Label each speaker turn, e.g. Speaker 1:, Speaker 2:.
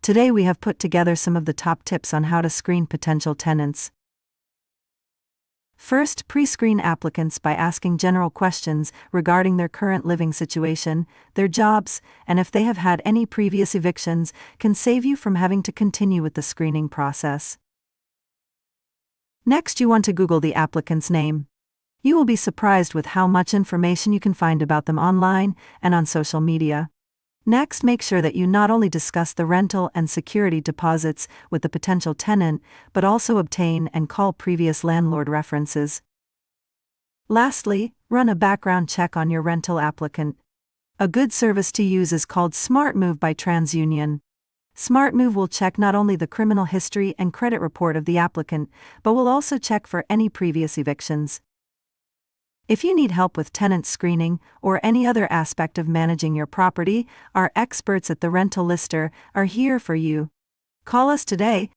Speaker 1: Today we have put together some of the top tips on how to screen potential tenants. First, pre-screen applicants by asking general questions regarding their current living situation, their jobs, and if they have had any previous evictions, can save you from having to continue with the screening process. Next, you want to Google the applicant's name. You will be surprised with how much information you can find about them online and on social media. Next, make sure that you not only discuss the rental and security deposits with the potential tenant, but also obtain and call previous landlord references. Lastly, run a background check on your rental applicant. A good service to use is called SmartMove by TransUnion. SmartMove will check not only the criminal history and credit report of the applicant, but will also check for any previous evictions. If you need help with tenant screening or any other aspect of managing your property, our experts at the Rental Lister are here for you. Call us today